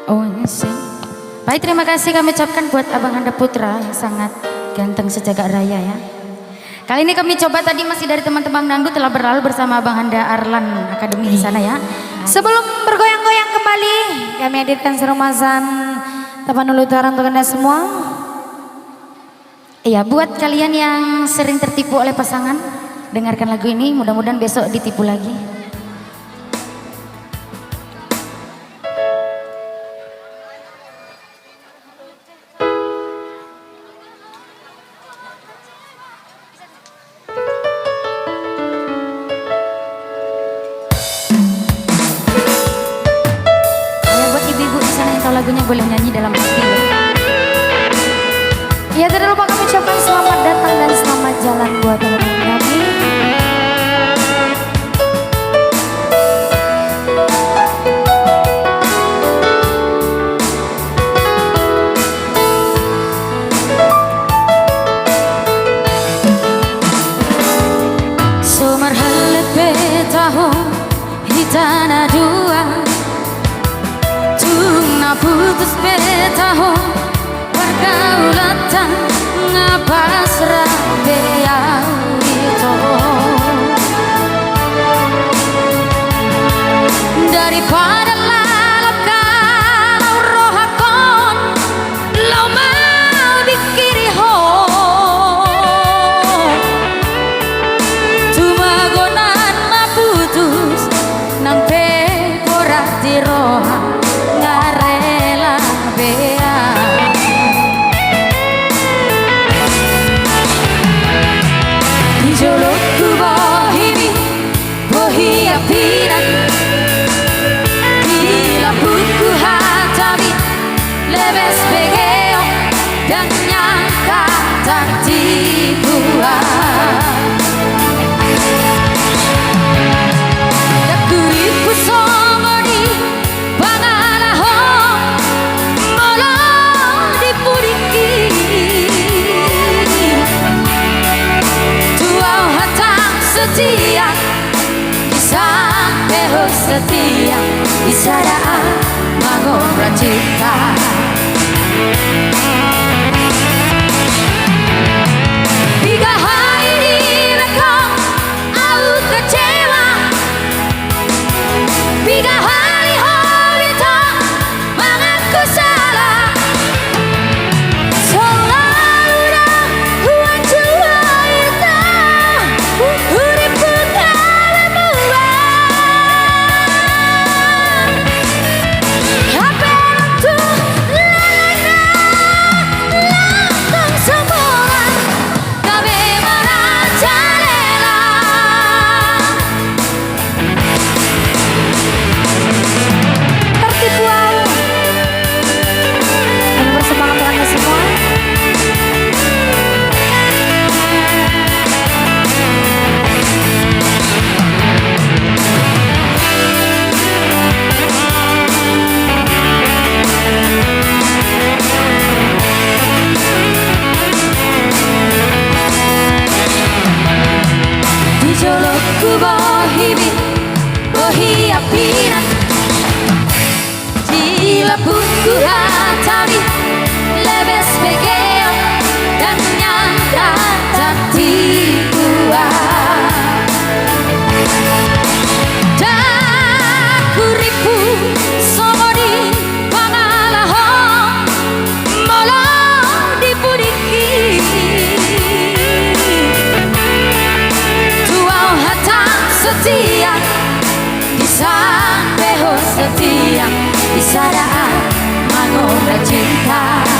Oh sih. Baik, terima kasih kami ucapkan buat Abang Handa Putra yang sangat ganteng sejagat raya ya. Kali ini kami coba tadi masih dari teman-teman dangdut telah berlalu bersama Abang Handa Arlan Akademi di sana ya. Sebelum bergoyang-goyang kembali, kami hadirkan serumazan Tapanuli Utara untuk Anda semua. Iya, buat kalian yang sering tertipu oleh pasangan, dengarkan lagu ini, mudah-mudahan besok ditipu lagi. Lagunya boleh nyanyi dalam hati ya. Ya, tidak lupa kami ucapkan selamat datang dan selamat jalan buat teman-teman kami. Sumarhalet petahun hitana dua putus petahun pergaulan ngapas rabe itu daripada lalakkan rohakon lo mau dikiri ho tumagonan maputus nang pe porat di roha setia isaraan mangora cinta tiga hari rekam au kecewa tiga hari horita mengaku salah selalu dah kuat jua itu urip buku hatari lebes begeo dan nyangka tak tipuan dakuripu somodi pangalaho molo dipudiki tuau hatang setia disampeho setia isaraan mangora cinta